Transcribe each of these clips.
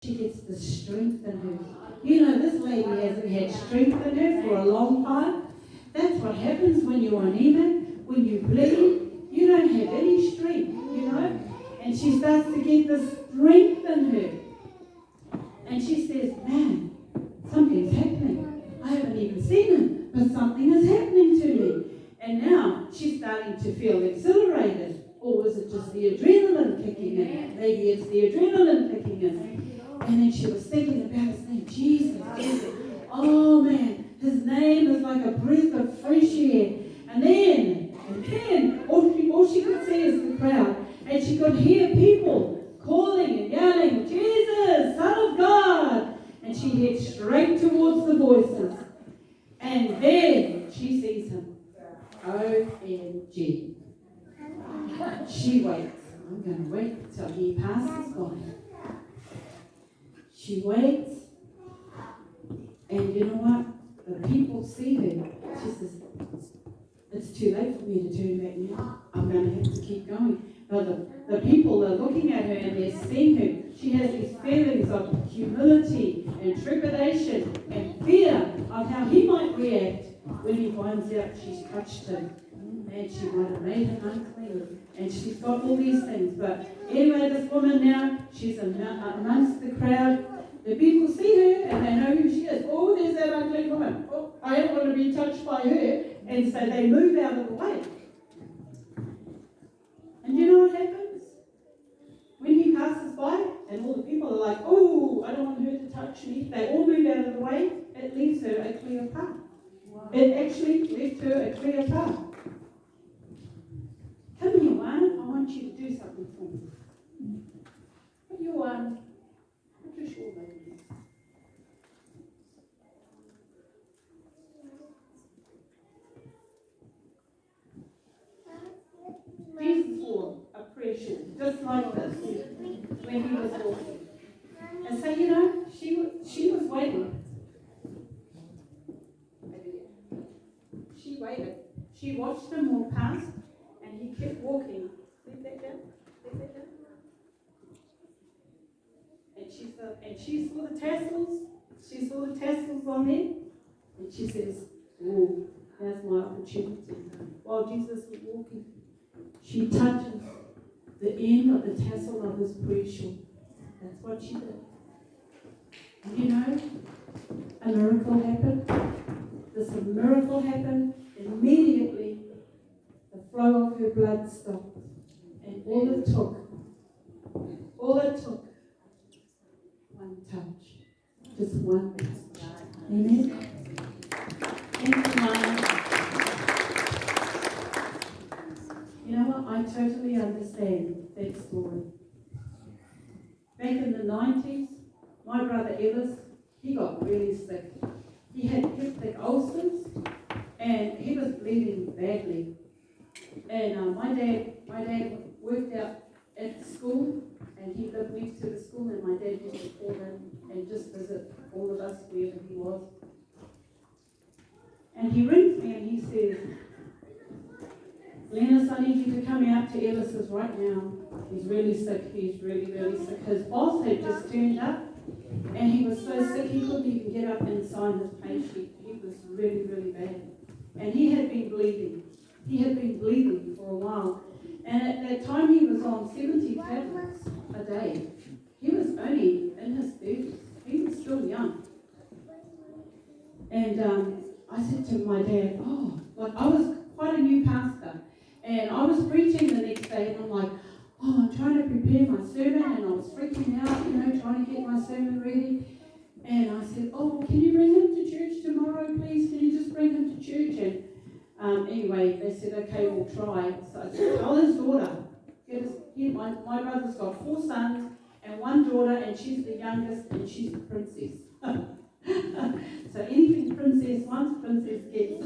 she gets the strength in her. You know, this lady hasn't had strength in her for a long time. That's what happens when you're anemic, when you bleed. You don't have any strength, you know. And she starts to get the strength in her. And she says, man, something's happening. I haven't even seen him, but something is happening to me. And now she's starting to feel exhilarated. Or was it just the adrenaline kicking in? Maybe it's the adrenaline kicking in. And then she was thinking about his name, Jesus, Jesus. Oh man, his name is like a breath of fresh air. And then, all she could see is the crowd. And she could hear people calling and yelling, Jesus, Son of God. And she heads straight towards the voices. And then she sees him. OMG. She waits. I'm going to wait till he passes by. She waits. And you know what? The people see her. She says, it's too late for me to turn back now. I'm going to have to keep going. But the people are looking at her and they're seeing her. She has these feelings of humility and trepidation and fear of how he might react when he finds out she's touched him. And she might have made him unclean. And she's got all these things. But anyway, this woman now, she's amongst the crowd. The people see her and they know who she is. Oh, there's that unclean woman. Oh, I don't want to be touched by her. And so they move out of the way. And you know what happens? When he passes by and all the people are like, oh, I don't want her to touch me. They all move out of the way. It leaves her a clear path. Wow. It actually left her a clear path. Come here, Juan. I want you to do something for me. Put your shawl over here. Jesus wore a prayer shawl just like this when he was walking. And so, you know, she was waiting. She waited. She watched him walk past. And he kept walking. Let that down. Let that down. And she saw the tassels. She saw the tassels on there. And she says, oh, that's my opportunity. While Jesus was walking, she touches the end of the tassel of his prayer shawl. That's what she did. And you know, a miracle happened. This miracle happened immediately. The flow of her blood stopped. And all it took, one touch. Just one touch. Amen? Thank you, Mama. You know what? I totally understand that story. Back in the 90s, my brother Ellis, he got really sick. He had peptic ulcers and he was bleeding badly. And my dad worked out at the school, and he lived next to the school, and my dad used to call in and just visit all of us wherever he was. And he rings me and he says, Glennys, I need you to come out to Ellis's right now. He's really sick. He's really, really sick. His boss had just turned up, and he was so sick he couldn't even get up and sign his pay sheet. He was really, really bad. And he had been bleeding. He had been bleeding for a while. And at that time he was on 70 tablets a day. He was only in his 30s. He was still young. And I said to my dad, I was quite a new pastor. And I was preaching the next day and I'm like, I'm trying to prepare my sermon and I was freaking out, trying to get my sermon ready. And I said, can you bring him to church tomorrow, please? Can you just bring him to church? And anyway, they said, okay, we'll try. So I said, tell his daughter. My brother's got 4 sons and 1 daughter, and she's the youngest, and she's the princess. So anything princess wants, princess gets.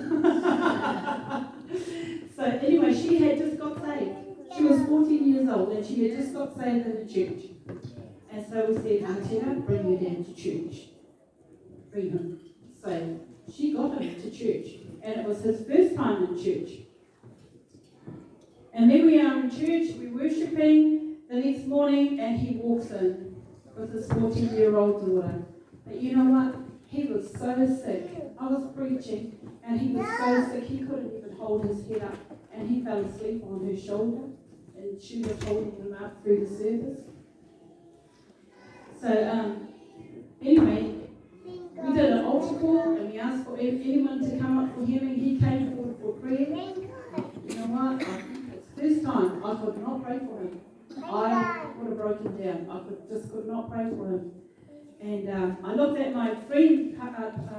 So anyway, she had just got saved. She was 14 years old, and she had just got saved in the church. And so we said, Tina, bring her down to church. Bring him. So she got him to church. And it was his first time in church. And then we are in church, we're worshipping the next morning, and he walks in. with his 14-year-old daughter. But you know what? He was so sick. I was preaching, and he was so sick he couldn't even hold his head up, and he fell asleep on her shoulder, and she was holding him up through the service. So anyway, we did an altar call, and we asked for anyone to come up for healing. He came forward for prayer. You know what? It's the first time I could not pray for him. I would have broken down. I could not pray for him. And I looked at my friend,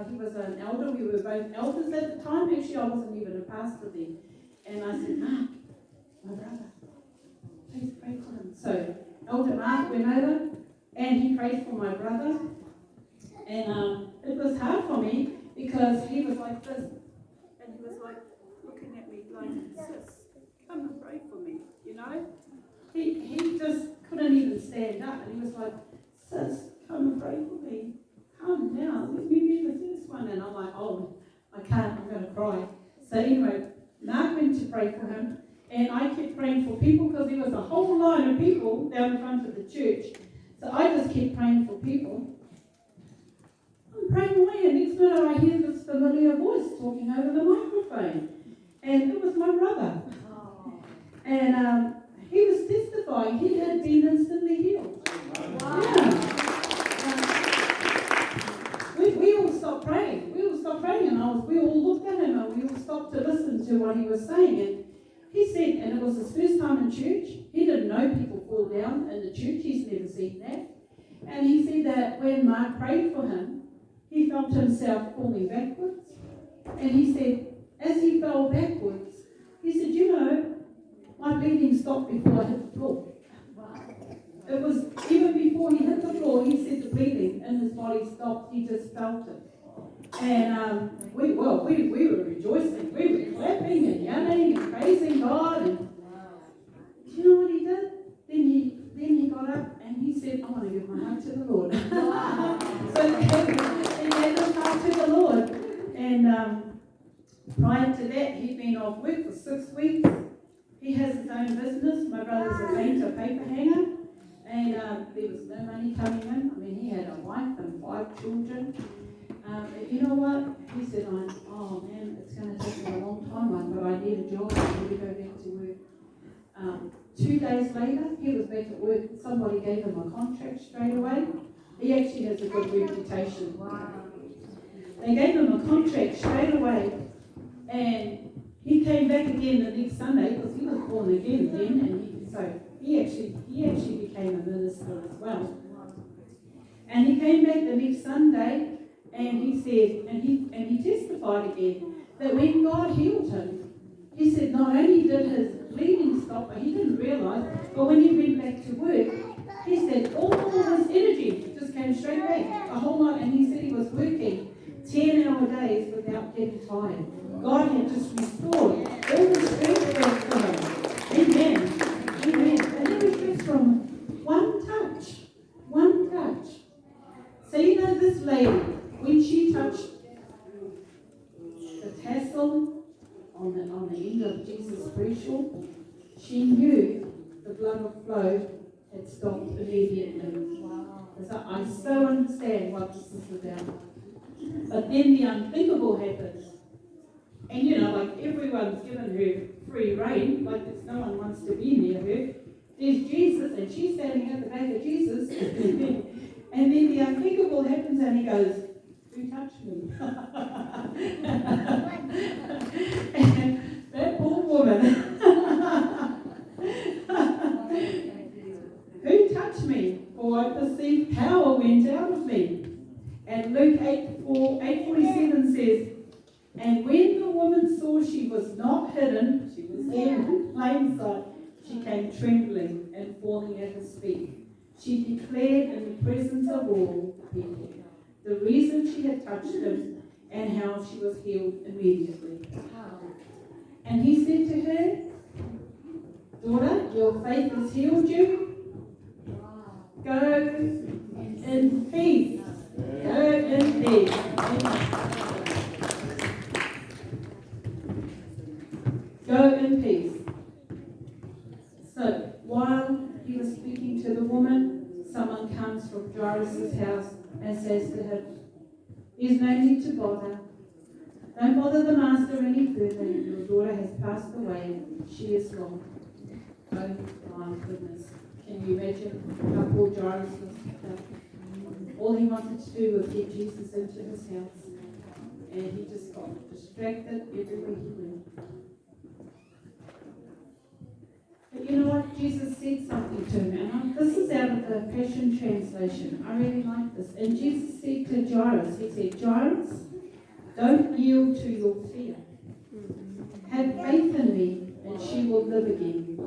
he was an elder, we were both elders at the time. Actually, I wasn't even a pastor then. And I said, Mark, my brother, please pray for him. So Elder Mark went over, and he prayed for my brother. And it was hard for me, because he was like this, and he was like looking at me like, sis, come and pray for me, you know? He just couldn't even stand up, and he was like, sis, come and pray for me. Come now, let me be the first one. And I'm like, oh, I can't, I'm going to cry. So anyway, Mark went to pray for him, and I kept praying for people, because there was a whole line of people down in front of the church. So I just kept praying for people. I'm praying away, and next minute I hear this familiar voice talking over the microphone. And it was my brother. And he was testifying he had been instantly healed. Wow. Yeah. We all stopped praying. And we all looked at him, and we all stopped to listen to what he was saying. And he said, and it was his first time in church. He didn't know people fall down in the church. He's never seen that. And he said that when Mark prayed for him, he felt himself falling backwards. And he said, as he fell backwards, he said, you know, my bleeding stopped before I hit the floor. It was even before he hit the floor, he said the bleeding in his body stopped. He just felt it. And we were rejoicing. We were clapping and yelling and praising God. And do you know what he did? Then he got up and he said, I want to give my heart to the Lord. So he gave his heart to the Lord. And prior to that, he'd been off work for 6 weeks. He has his own business. My brother's a painter, paper hanger. And there was no money coming in. I mean, he had a wife and 5 children. But you know what? He said, oh man, it's going to take me a long time, but I need a job. I need to go back to work. 2 days later, he was back at work. Somebody gave him a contract straight away. He actually has a good reputation. Wow. They gave him a contract straight away. And he came back again the next Sunday, because he was born again then, and so he actually became a minister as well. And he came back the next Sunday, and he said, and he testified again, that when God healed him, he said not only did his bleeding stop, but he didn't realise, but when he went back to work, he said all his energy just came straight back, a whole lot, and he said he was working 10-hour days without getting tired. God had just restored all the strength back to him. Amen. Amen. And it was just from one touch. One touch. So you know this lady, when she touched the tassel on the end of Jesus' crucial, she knew the blood of flow had stopped immediately. Wow. So I so understand what this is about. But then the unthinkable happens. And you know, like everyone's given her free reign, like there's no one wants to be near her. There's Jesus, and she's standing at the back of Jesus. And then the unthinkable happens, and he goes, who touched me? And that poor woman. Who touched me? For I perceived power went out of me. And Luke 8:47 says, and when the woman saw she was not hidden, she was there in plain sight, she came trembling and falling at his feet. She declared in the presence of all the people the reason she had touched him and how she was healed immediately. And he said to her, daughter, your faith has healed you. Go in peace. Go in peace. Go in peace. So while he was speaking to the woman, someone comes from and says to him, there's no need to bother. Don't bother the master any further. Your daughter has passed away. She is gone. Oh my goodness. Can you imagine how poor Jairus was? All he wanted to do was get Jesus into his house. And he just got distracted everywhere he went. But you know what? Jesus said something to him. And this is out of the Passion Translation. I really like this. And Jesus said to Jairus, he said, Jairus, don't yield to your fear. Have faith in me, and she will live again.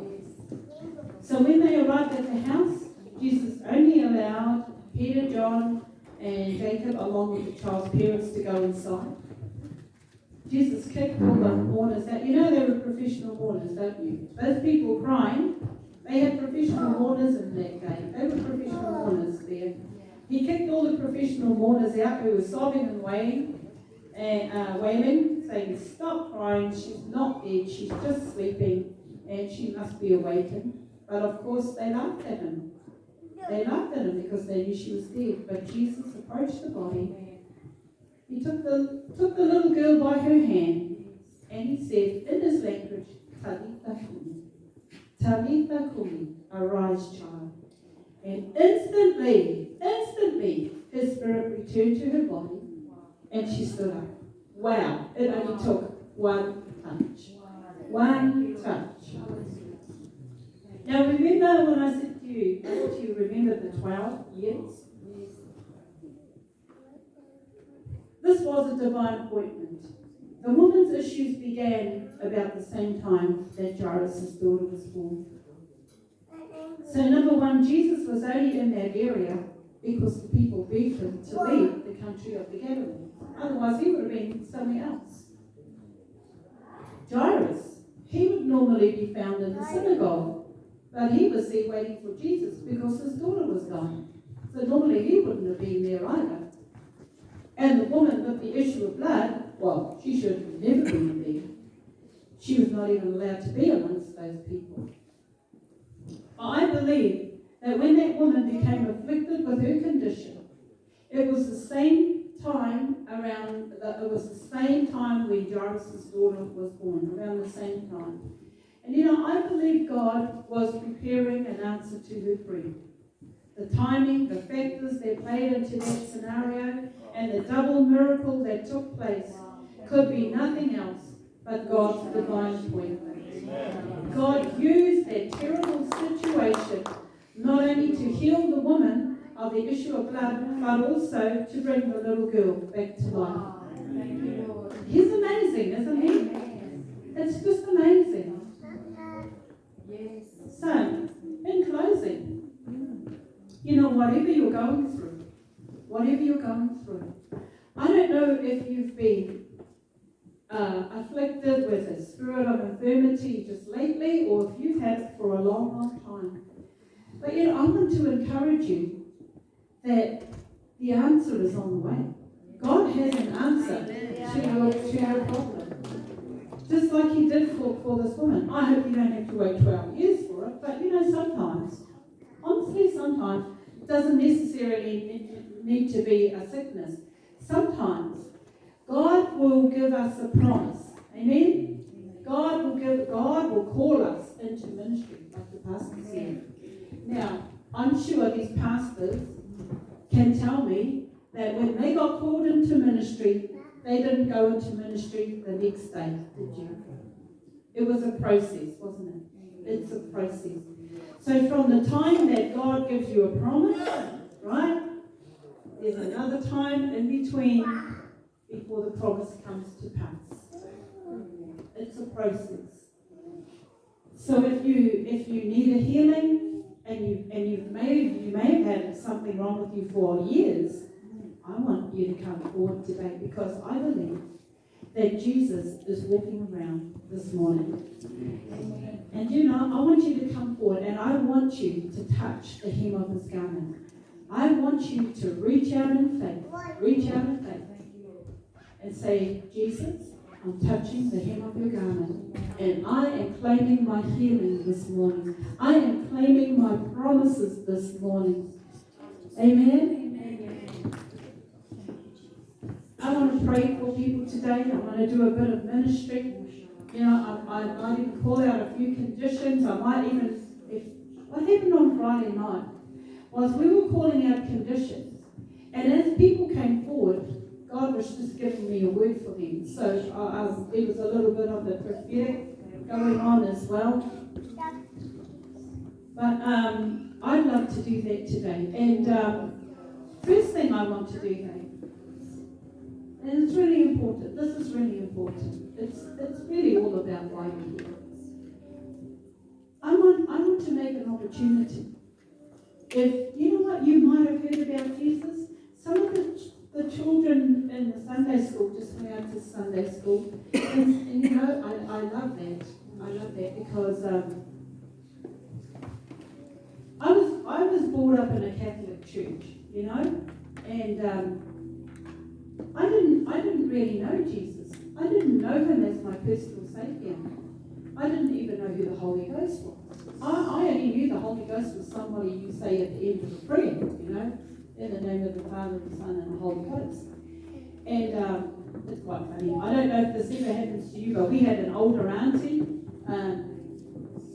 So when they arrived at the house, Jesus only allowed Peter, John, and Jacob, along with the child's parents, to go inside. Jesus kicked all the mourners out. You know they were professional mourners, don't you? Those people crying, they had professional mourners in that day. They were professional mourners there. He kicked all the professional mourners out who were sobbing and wailing, saying, stop crying, she's not dead, she's just sleeping, and she must be awakened. But of course they laughed at him. They laughed at him because they knew she was dead. But Jesus approached the body. He took the little girl by her hand, and he said in his language, Talitha kumi. Talitha kumi, arise, child. And instantly, her spirit returned to her body, and she stood up. Wow, it only took one touch. One touch. Now remember when I said to you, do you remember the 12 years? This was a divine appointment. The woman's issues began about the same time that Jairus' daughter was born. So number one, Jesus was only in that area because the people begged him to leave the country of the Galilee. Otherwise he would have been somewhere else. Jairus, he would normally be found in the synagogue, but he was there waiting for Jesus because his daughter was gone. So normally he wouldn't have been there either. And the woman with the issue of blood, well, she should have never been there. She was not even allowed to be amongst those people. I believe that when that woman became afflicted with her condition, it was the same time when Jairus' daughter was born, around the same time. And you know, I believe God was preparing an answer to her prayer. The timing, the factors that played into that scenario, and the double miracle that took place could be nothing else but God's divine appointment. God used that terrible situation not only to heal the woman of the issue of blood, but also to bring the little girl back to life. He's amazing, isn't he? It's just amazing. So, in closing, you know, whatever you're going through, I don't know if you've been afflicted with a spirit of infirmity just lately, or if you've had it for a long, long time. But you know, I want to encourage you that the answer is on the way. God has an answer to your problem. Just like he did for this woman. I hope you don't have to wait 12 years for it, but you know, sometimes it doesn't necessarily need to be a sickness. Sometimes God will give us a promise. Amen? God will call us into ministry, like the pastor said. Now, I'm sure these pastors can tell me that when they got called into ministry, they didn't go into ministry the next day, did you? It was a process, wasn't it? It's a process. So from the time that God gives you a promise, right, there's another time in between before the promise comes to pass. It's a process. So if you need a healing and you may have had something wrong with you for years, I want you to come forward today because I believe that Jesus is walking around this morning. And you know, I want you to come forward and I want you to touch the hem of his garment. I want you to reach out in faith, and say, Jesus, I'm touching the hem of your garment, and I am claiming my healing this morning. I am claiming my promises this morning. Amen? to pray for people today. I want to do a bit of ministry. You know, I might even call out a few conditions. I might even, what happened on Friday night was we were calling out conditions. And as people came forward, God was just giving me a word for them. So there was a little bit of the prophetic going on as well. But I'd love to do that today. And first thing I want to do today, and it's really important, this is really important. It's really all about why you're here. I want to make an opportunity. If, you know what, you might have heard about Jesus. Some of the children in the Sunday school just went out to Sunday school. And you know, I love that. I love that because I was brought up in a Catholic church, you know, and I didn't really know Jesus. I didn't know him as my personal saviour. I didn't even know who the Holy Ghost was. I only knew the Holy Ghost was somebody you say at the end of a prayer, you know, in the name of the Father, the Son, and the Holy Ghost. And it's quite funny. I don't know if this ever happens to you, but we had an older auntie.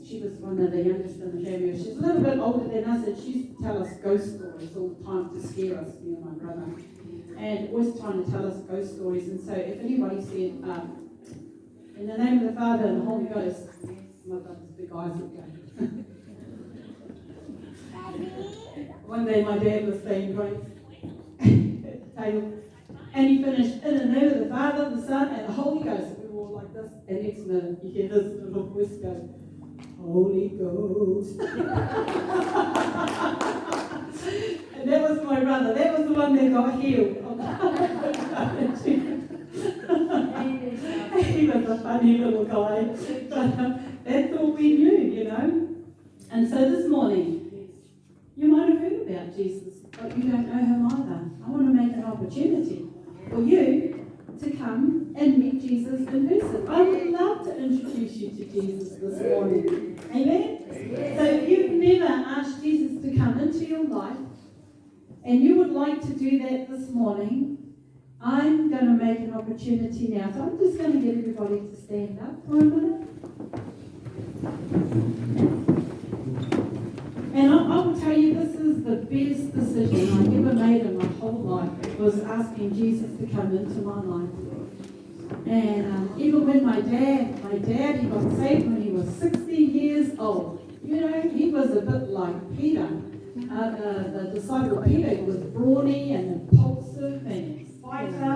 She was one of the youngest in the family. She's a little bit older than us, and she used to tell us ghost stories all the time to scare us, me and my brother. And always trying to tell us ghost stories. And so if anybody said, in the name of the Father and the Holy Ghost, my brother's big eyes would go. One day my dad was saying, right, and he finished, in the name of the Father, the Son, and the Holy Ghost. And we were all like this. And next minute, you hear this little voice go, Holy Ghost. And that was my brother. That was the one that got healed. He was a funny little guy. But that's all we knew, you know. And so this morning, you might have heard about Jesus, but you don't know him either. I want to make an opportunity for you to come and meet Jesus in person. I would love to introduce you to Jesus this morning. Amen? So if you've never asked Jesus to come into your life, and you would like to do that this morning, I'm going to make an opportunity now. So I'm just going to get everybody to stand up for a minute. And I will tell you, this is the best decision I ever made in my whole life, was asking Jesus to come into my life. And even when my dad, he got saved when he was 16 years old. You know, he was a bit like Peter. The disciple Peter was brawny and impulsive and fighter.